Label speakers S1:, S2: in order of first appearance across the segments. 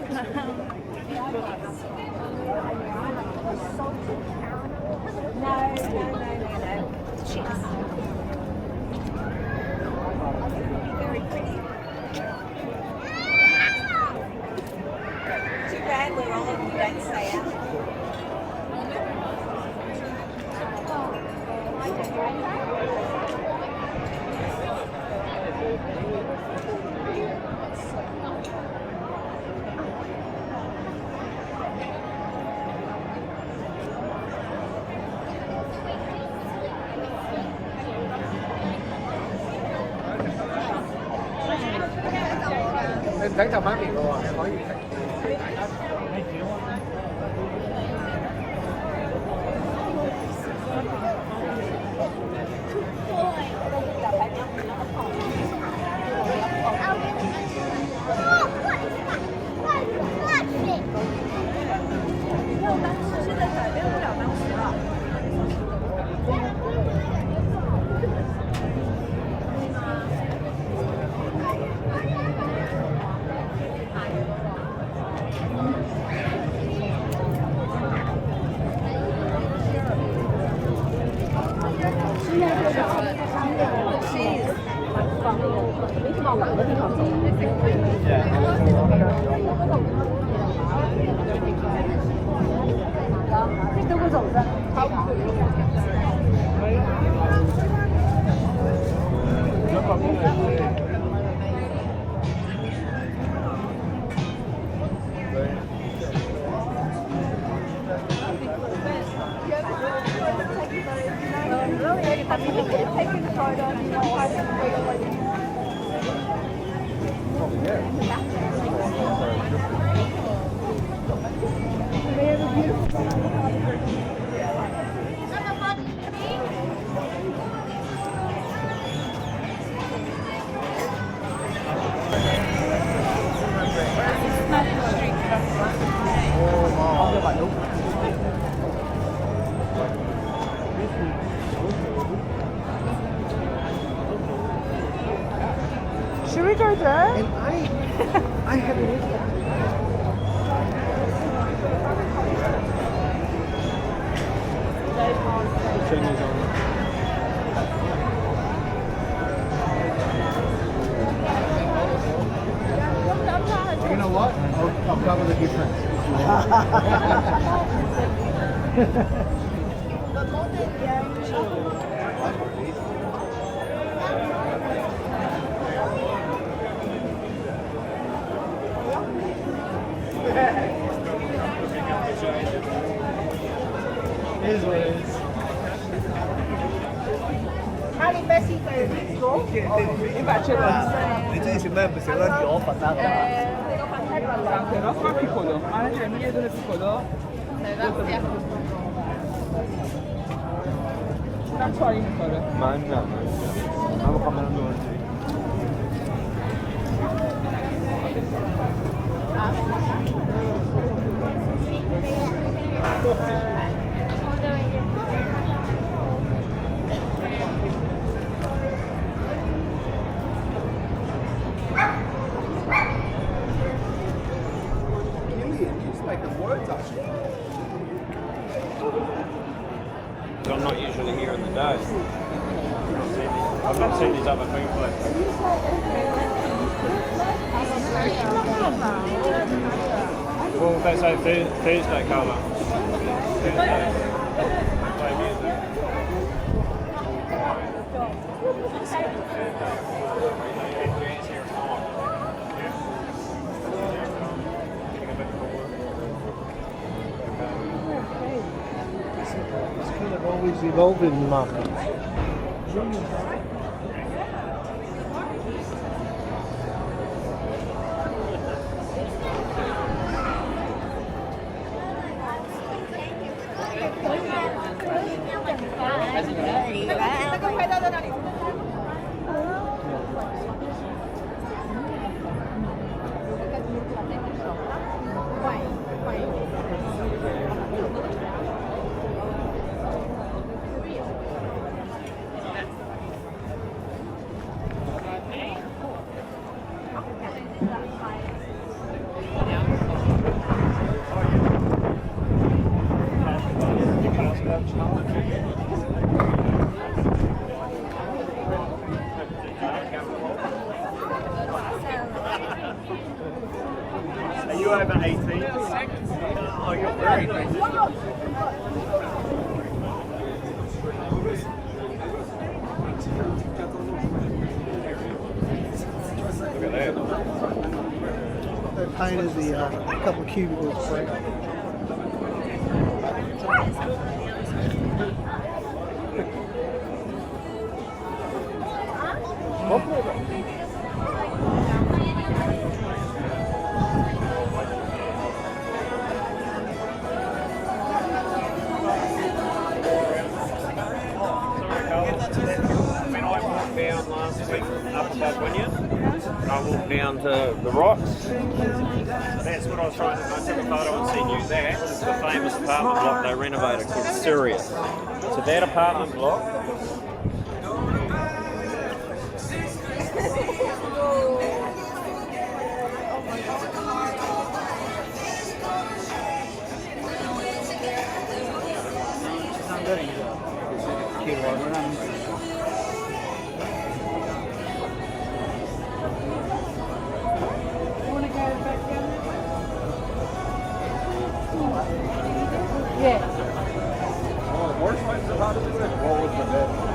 S1: No. Cheers. Very pretty. Too bad we're on and you don't stay out.
S2: Em thấy tao bán mì rồi, em nói gì vậy?
S1: Should we go there?
S2: And I haven't used that. Turn these on. You know what? I'll cover the difference. It is what it is.你之前咩唔食得我粉啦？
S3: Però qua piccolo, ma cioè mi chiedono piccolo? Braccioli piccole.
S2: Mangia. Vamos caminando oggi.
S4: I'm not usually here in the day. I've not seen these other food places. Well, they say Thursday, Carla. Thursday. They play music.
S2: It's kind of always evolving market.
S4: you over 18? Oh, you're very good. Look at that.
S2: They painted the couple of cubicles for it.
S4: When I walked down last week up above Wynyard, I walked down to the rocks. That's what I was trying to. I took a photo and sent you that. It's the famous apartment block they renovated called Sirius. So that apartment block.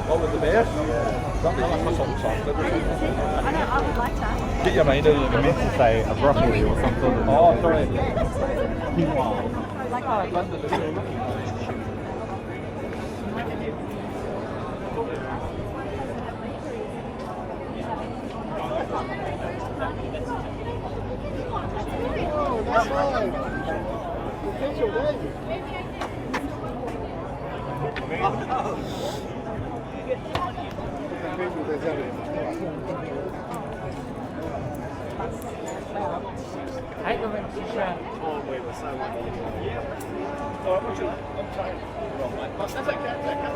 S5: What was the best? Something like my salt chocolate.
S1: I would like that.
S5: Get your mind in, you meant to say a broccoli or something. Oh, sorry.
S4: Oh, we were so lucky. Yeah. Oh, I'm sorry. That's okay. That's okay.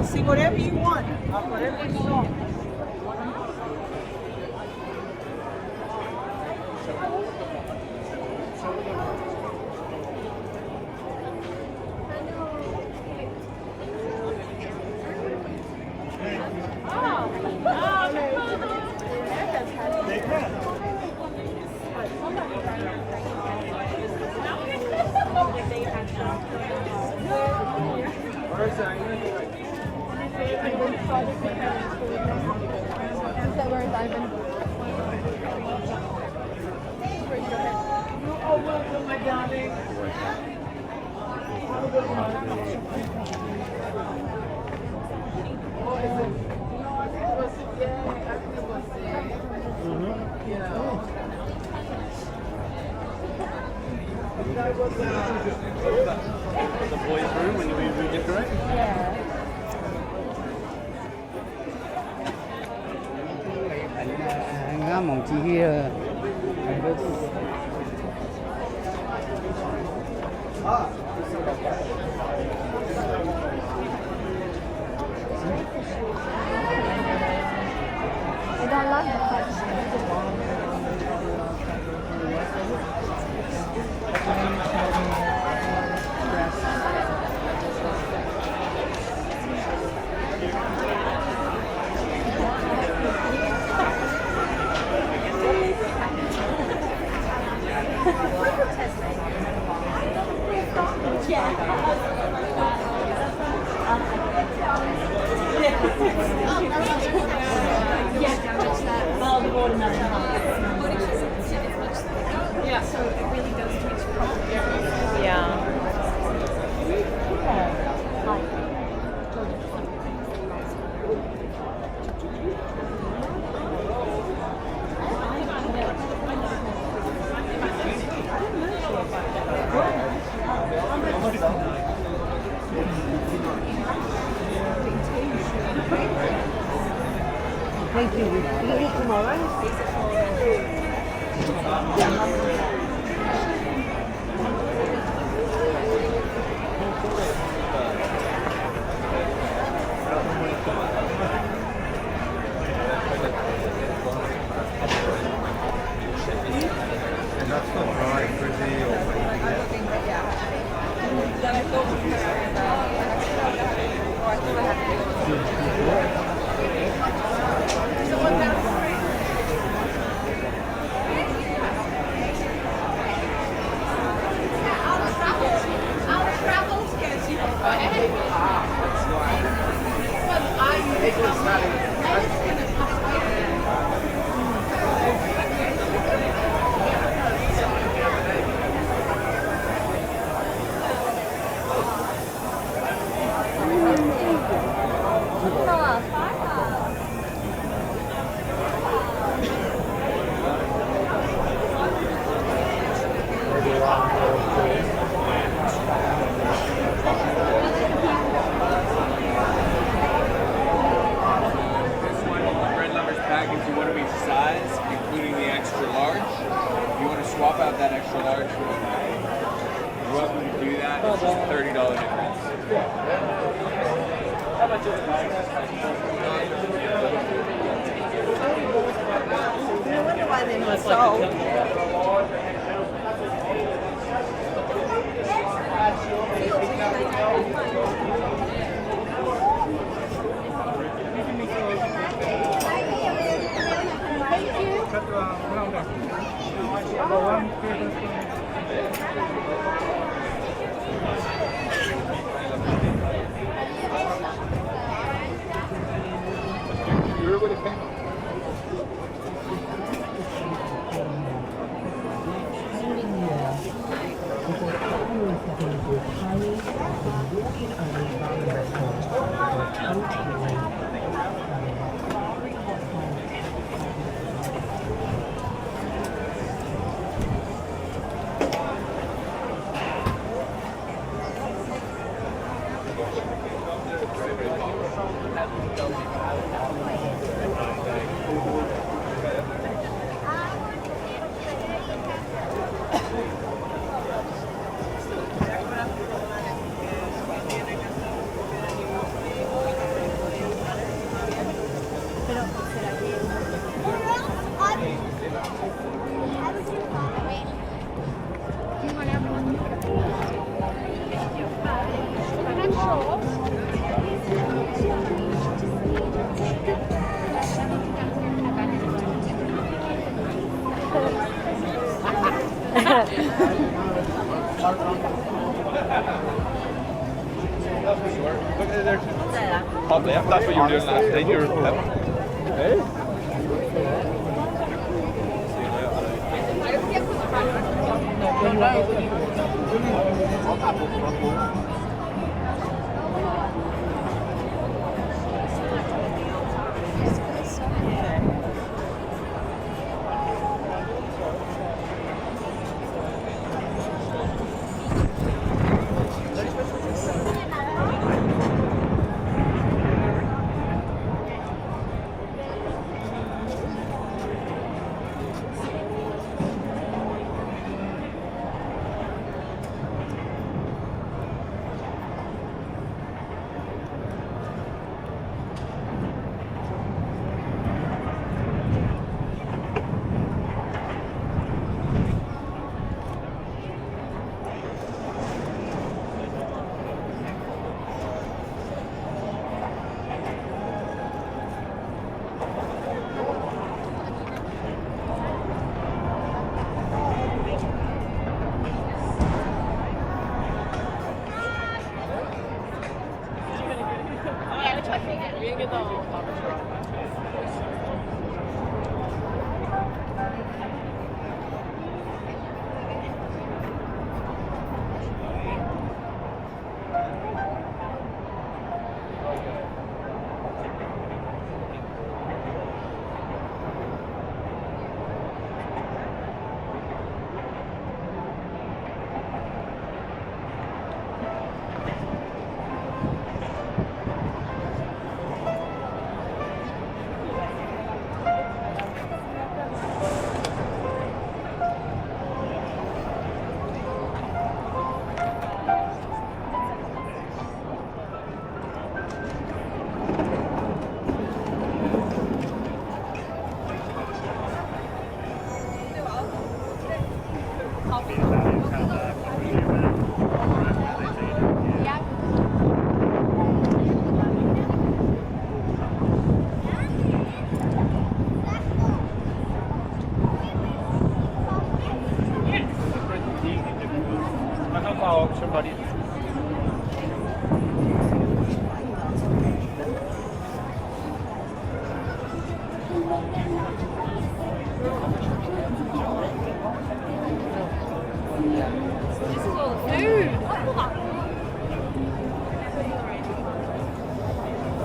S1: See whatever you want. Whatever you want.
S4: The boys' room when we redecorate?
S2: Ngắm mong chi kia.
S1: I don't love the touch.
S2: Thank you. You eat tomorrow?
S5: And that's not dry, frizzy, or...
S1: I don't think that, yeah.
S3: $30 difference.
S1: I wonder why they're not sold.
S3: Top left, that's what you were doing last night. You were somebody.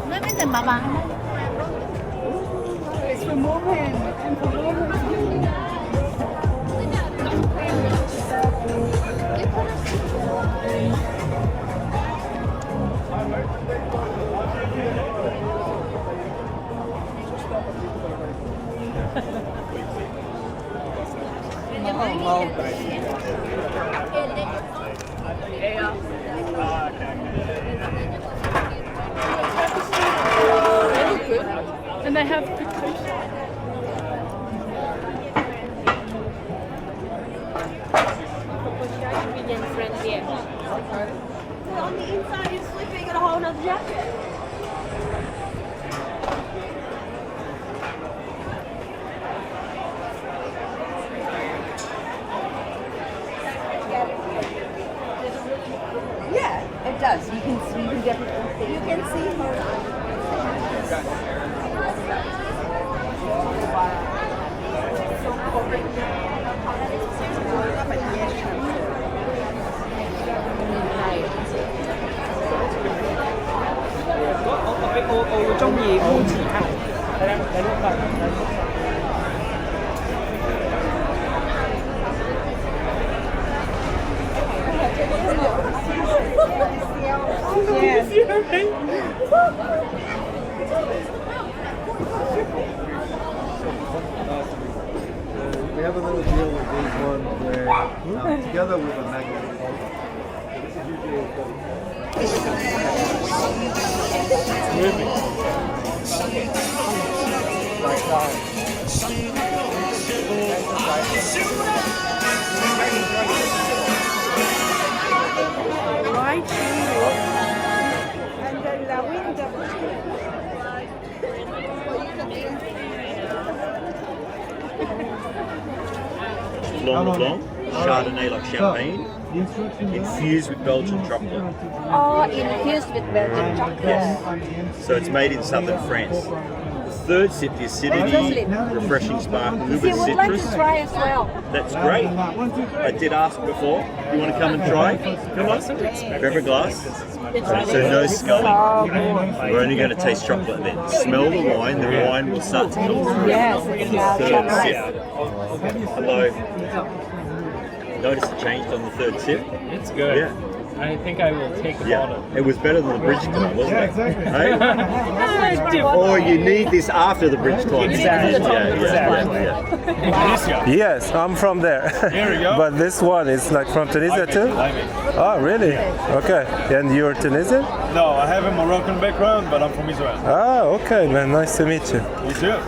S1: Vente, mamá.
S2: It's for moving and for moving.
S1: Oh, wow.
S6: And they have vegan friendly.
S1: On the inside, you're slipping in a whole nother jacket. Yeah, it does. You can see. You can definitely see. You can see her.
S2: We have a little deal with these ones where together with a magnet. This is usually
S1: Right here. And then the window.
S7: Blanc Blanc, Chardonnay like champagne, infused with Belgian chocolate.
S1: Oh, infused with Belgian chocolate.
S7: So it's made in southern France. The third sip, the acidity, refreshing spark, a little bit
S1: You
S7: of
S1: would like to
S7: citrus.
S1: try as well.
S7: That's great. I did ask before. You want to come and try? Come on. Grab a glass. So no sculling. We're only going to taste chocolate then. Smell the wine will start to come through.
S1: Yes, it smells
S7: Third
S1: chocolate.
S7: sip. Hello. Notice it changed on the third sip.
S5: It's good.
S7: Yeah.
S5: I think I will take a
S7: Yeah,
S5: bottle.
S7: it was better than the bridge climb, wasn't it?
S2: exactly.
S7: Hey? Or you need this after the bridge climb.
S5: Exactly.
S7: Yeah.
S8: Yes, I'm from there.
S5: Here we go.
S8: But this one is like from Tunisia too? Oh, really? Okay. And you're Tunisian?
S9: No, I have a Moroccan background, but I'm from Israel.
S8: Ah, okay, man. Nice to meet you.
S9: You too.